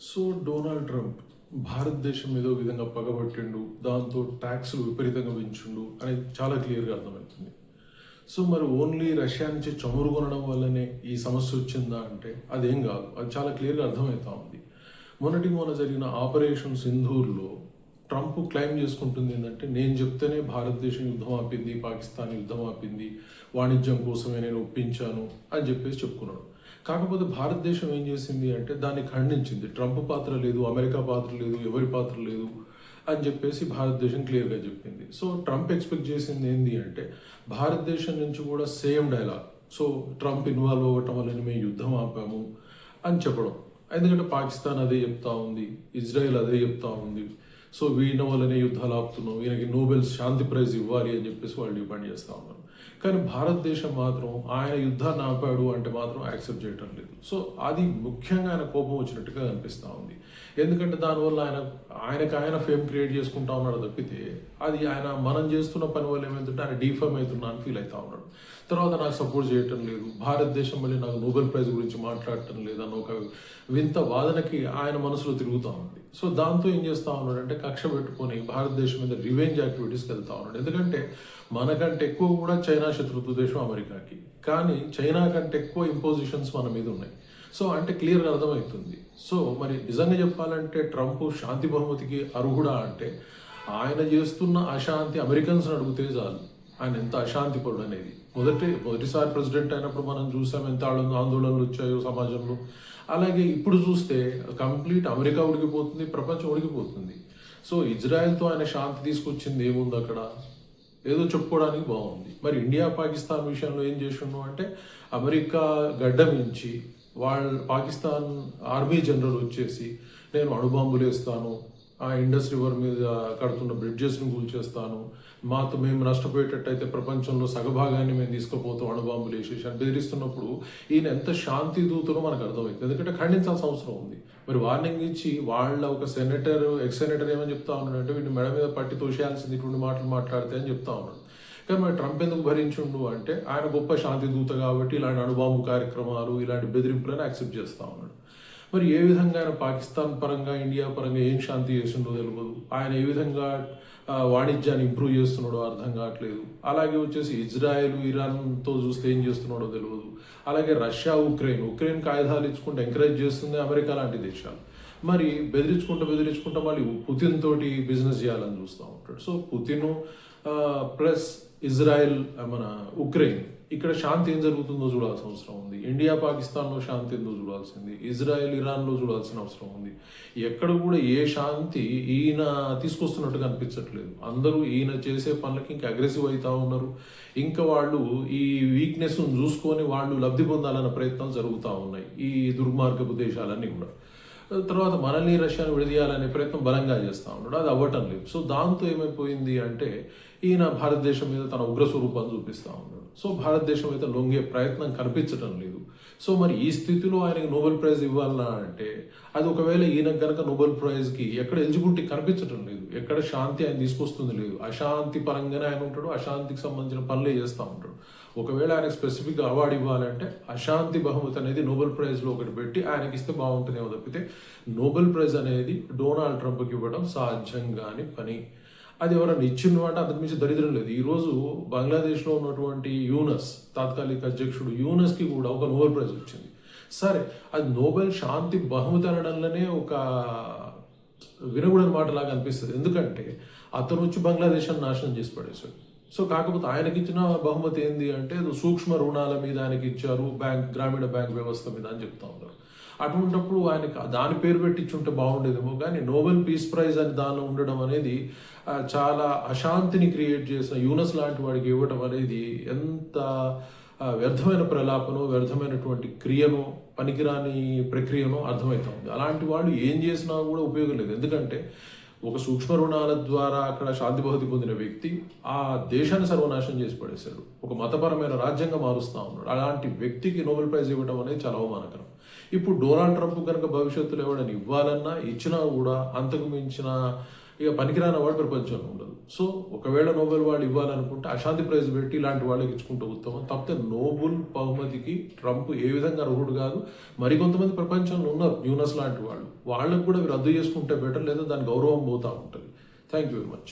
So Donald Trump భారతదేశం ఏదో విధంగా పగబట్టిండు, దాంతో ట్యాక్స్లు విపరీతంగా పెంచిండు అనేది చాలా క్లియర్గా అర్థమవుతుంది. సో మరి ఓన్లీ రష్యా నుంచి చమురు కొనడం వల్లనే ఈ సమస్య వచ్చిందా అంటే అదేం కాదు. అది చాలా క్లియర్గా అర్థమవుతా ఉంది. మొన్న జరిగిన ఆపరేషన్ సింధూర్లో ట్రంప్ క్లెయిమ్ చేసుకుంటుంది ఏంటంటే, నేను చెప్తేనే భారతదేశం యుద్ధం ఆపింది, పాకిస్తాన్ యుద్ధం ఆపింది, వాణిజ్యం కోసమే నేను ఒప్పించాను అని చెప్పేసి చెప్పుకున్నాడు. కాకపోతే భారతదేశం ఏం చేసింది అంటే దాన్ని ఖండించింది. ట్రంప్ పాత్ర లేదు, అమెరికా పాత్ర లేదు, ఎవరి పాత్ర లేదు అని చెప్పేసి భారతదేశం క్లియర్గా చెప్పింది. సో ట్రంప్ ఎక్స్పెక్ట్ చేసింది ఏంటి అంటే భారతదేశం నుంచి కూడా same dialogue. So Trump involve అవ్వటం వల్ల మేము యుద్ధం ఆపాము అని చెప్పడం. ఎందుకంటే పాకిస్తాన్ అదే చెప్తా ఉంది, ఇజ్రాయెల్ అదే చెప్తా ఉంది. సో వీళ్ళ వల్లనే యుద్ధాలు ఆపుతున్నాం, ఈయనకి నోబెల్ శాంతి ప్రైజ్ ఇవ్వాలి అని చెప్పేసి వాళ్ళు డిమాండ్ చేస్తూ ఉన్నారు. కానీ భారతదేశం మాత్రం ఆయన యుద్ధాన్ని ఆపాడు అంటే మాత్రం యాక్సెప్ట్ చేయటం లేదు. సో అది ముఖ్యంగా ఆయన కోపం వచ్చినట్టుగా కనిపిస్తూ ఉంది. ఎందుకంటే దానివల్ల ఆయన ఫేమ్ క్రియేట్ చేసుకుంటా ఉన్నాడు తప్పితే అది మనం చేస్తున్న పని వల్ల ఏమైందంటే ఆయన డీఫేమ్ అవుతున్నా అని ఫీల్ అవుతా ఉన్నాడు. తర్వాత నాకు సపోర్ట్ చేయటం లేదు, భారతదేశం మళ్ళీ నాకు నోబెల్ ప్రైజ్ గురించి మాట్లాడటం లేదన్న ఒక వింత వాదనకి ఆయన మనసులో తిరుగుతూ ఉంది. సో దాంతో ఏం చేస్తూ ఉన్నాడు అంటే కక్ష పెట్టుకొని భారతదేశం మీద రివెంజ్ యాక్టివిటీస్కి వెళ్తా ఉన్నాడు. ఎందుకంటే మనకంటే ఎక్కువ కూడా చైనా శత్రుత్వ దేశం అమెరికాకి, కానీ చైనా కంటే ఎక్కువ ఇంపోజిషన్స్ మన మీద ఉన్నాయి. సో అంటే క్లియర్గా అర్థమవుతుంది. సో మరి నిజంగా చెప్పాలంటే ట్రంప్ శాంతి బహుమతికి అర్హుడా అంటే ఆయన చేస్తున్న అశాంతి అమెరికన్స్ అడిగితే చాలు ఆయన ఎంత అశాంతిపరుడు అనేది. మొదటిసారి ప్రెసిడెంట్ అయినప్పుడు మనం చూసాం ఎంత ఆందోళనలు వచ్చాయో సమాజంలో. అలాగే ఇప్పుడు చూస్తే కంప్లీట్ అమెరికా ఉడికిపోతుంది, ప్రపంచం ఉడికిపోతుంది. సో ఇజ్రాయెల్తో ఆయన శాంతి తీసుకొచ్చింది ఏముంది అక్కడ? ఏదో చెప్పుకోవడానికి బాగుంది. మరి ఇండియా పాకిస్తాన్ విషయంలో ఏం చేసిండు అంటే అమెరికా గడ్డ నుంచి పాకిస్తాన్ ఆర్మీ జనరల్ వచ్చేసి నేను అణుబాంబులు వేస్తాను, ఆ ఇండస్ రివర్ మీద కడుతున్న బ్రిడ్జెస్ని కూల్చేస్తాను, మేము నష్టపోయేటట్టయితే ప్రపంచంలో సగభాగాన్ని మేము తీసుకుపోతాం అణుబాంబులు వేసేసి అని బెదిరిస్తున్నప్పుడు ఈయన ఎంత శాంతి దూతనో మనకు అర్థమవుతుంది. ఎందుకంటే ఖండించాల్సిన అవసరం ఉంది. మరి వార్నింగ్ ఇచ్చి వాళ్ళ ఒక ఎక్స్ సెనేటర్ ఏమని చెప్తా ఉన్నాడు అంటే వీడిని మెడ మీద పట్టి తోసేయాల్సింది ఇటువంటి మాటలు మాట్లాడితే అని చెప్తా ఉన్నాడు. కానీ మరి ట్రంప్ ఎందుకు భరించుండు అంటే ఆయన గొప్ప శాంతి దూత కాబట్టి ఇలాంటి అణుబాంబు కార్యక్రమాలు, ఇలాంటి బెదిరింపులను యాక్సెప్ట్ చేస్తూ ఉన్నాడు. మరి ఏ విధంగా ఆయన పాకిస్తాన్ పరంగా, ఇండియా పరంగా ఏం శాంతి చేస్తుండో తెలియదు. ఆయన ఏ విధంగా వాణిజ్యాన్ని ఇంప్రూవ్ చేస్తున్నాడో అర్థం కావట్లేదు. అలాగే వచ్చేసి ఇజ్రాయెల్, ఇరాన్తో చూస్తే ఏం చేస్తున్నాడో తెలియదు. అలాగే రష్యా, ఉక్రెయిన్కి ఆయుధాలు ఇచ్చుకుంటూ ఎంకరేజ్ చేస్తుంది అమెరికా లాంటి దేశాలు. మరి బెదిరించుకుంటా మళ్ళీ పుతిన్ తోటి బిజినెస్ చేయాలని చూస్తూ ఉంటాడు. So Putin plus Israel, Ukraine, ఇక్కడ శాంతి ఏం జరుగుతుందో చూడాల్సిన అవసరం ఉంది. ఇండియా పాకిస్తాన్లో శాంతి ఏందో చూడాల్సింది, ఇజ్రాయెల్ ఇరాన్లో చూడాల్సిన అవసరం ఉంది. ఎక్కడ కూడా ఏ శాంతి ఈయన తీసుకొస్తున్నట్టుగా అనిపించట్లేదు. అందరూ ఈయన చేసే పనులకి ఇంకా అగ్రెసివ్ అవుతా ఉన్నారు. ఇంకా వాళ్ళు ఈ వీక్నెస్ను చూసుకొని వాళ్ళు లబ్ధి పొందాలన్న ప్రయత్నాలు జరుగుతూ ఉన్నాయి ఈ దుర్మార్గపు దేశాలన్నీ కూడా. తర్వాత మనల్ని రష్యాను విడదీయాలనే ప్రయత్నం బలంగా చేస్తూ ఉన్నాడు, అది అవ్వటం లేదు. సో దాంతో ఏమైపోయింది అంటే ఈయన భారతదేశం మీద తన ఉగ్ర స్వరూపాన్ని చూపిస్తూ ఉన్నాడు. సో భారతదేశం అయితే లొంగే ప్రయత్నం కనిపించడం లేదు. సో మరి ఈ స్థితిలో ఆయనకి నోబెల్ ప్రైజ్ ఇవ్వాలన్నా అంటే అది ఒకవేళ ఈయన కనుక నోబెల్ ప్రైజ్కి ఎక్కడ ఎలిజిబిలిటీ కనిపించడం లేదు, ఎక్కడ శాంతి ఆయన తీసుకొస్తుంది లేదు. అశాంతి పరంగానే ఆయన ఉంటాడు, అశాంతికి సంబంధించిన పనులే చేస్తూ ఉంటాడు. ఒకవేళ ఆయనకు స్పెసిఫిక్గా అవార్డు ఇవ్వాలంటే అశాంతి బహుమతి అనేది నోబెల్ ప్రైజ్లో ఒకటి పెట్టి ఆయనకి ఇస్తే బాగుంటుందేమో తప్పితే నోబెల్ ప్రైజ్ అనేది డొనాల్డ్ ట్రంప్కి ఇవ్వడం సాధ్యం కాని పని. అది ఎవరైనా ఇచ్చిండు అంటే అంతకుమించి దరిద్రం లేదు. ఈరోజు బంగ్లాదేశ్లో ఉన్నటువంటి యూనస్ తాత్కాలిక అధ్యక్షుడు యూనస్కి కూడా ఒక నోబెల్ ప్రైజ్ వచ్చింది. సరే, అది నోబెల్ శాంతి బహుమతి అనడంలోనే ఒక వినకూడని మాటలాగా అనిపిస్తుంది. ఎందుకంటే అతను వచ్చి బంగ్లాదేశాన్ని నాశనం చేసి పడేశాడు. సో కాకపోతే ఆయనకి ఇచ్చిన బహుమతి ఏంది అంటే సూక్ష్మ రుణాల మీద ఆయనకి ఇచ్చారు, గ్రామీణ బ్యాంక్ వ్యవస్థ మీద అని చెప్తా ఉన్నారు. అటువంటిప్పుడు ఆయనకి దాని పేరు పెట్టించుంటే బాగుండేదేమో. కానీ నోబెల్ పీస్ ప్రైజ్ అని దానిలో ఉండడం అనేది చాలా అశాంతిని క్రియేట్ చేసిన యూనస్ లాంటి వాడికి ఇవ్వడం అనేది ఎంత వ్యర్థమైన ప్రలాపనో, వ్యర్థమైనటువంటి క్రియనో, పనికిరాని ప్రక్రియనో అర్థమవుతా ఉంది. అలాంటి వాడు ఏం చేసినా కూడా ఉపయోగం లేదు. ఎందుకంటే ఒక సూక్ష్మ రుణాల ద్వారా అక్కడ శాంతి బహుమతి పొందిన వ్యక్తి ఆ దేశాన్ని సర్వనాశనం చేసి పడేశాడు, ఒక మతపరమైన రాజ్యంగా మారుస్తూ ఉన్నాడు. అలాంటి వ్యక్తికి నోబెల్ ప్రైజ్ ఇవ్వడం అనేది చాలా అవమానకరం. ఇప్పుడు డొనాల్డ్ ట్రంప్ కనుక భవిష్యత్తులో ఎవడని ఇవ్వాలన్నా ఇచ్చినా కూడా అంతకు మించిన ఇక పనికిరాని అవార్డు ప్రపంచంలో ఉండదు. సో ఒకవేళ నోబెల్ వాళ్ళు ఇవ్వాలనుకుంటే అశాంతి ప్రైజ్ పెట్టి ఇలాంటి వాళ్ళకి ఇచ్చుకుంటూ ఉత్తమం. తప్పితే నోబెల్ బహుమతికి ట్రంప్ ఏ విధంగా అర్హుడు కాదు. మరికొంతమంది ప్రపంచంలో ఉన్నారు యూనస్ లాంటి వాళ్ళు, వాళ్ళకు కూడా రద్దు చేసుకుంటే బెటర్, లేదా దాని గౌరవం పోతూ ఉంటుంది. Thank you very much.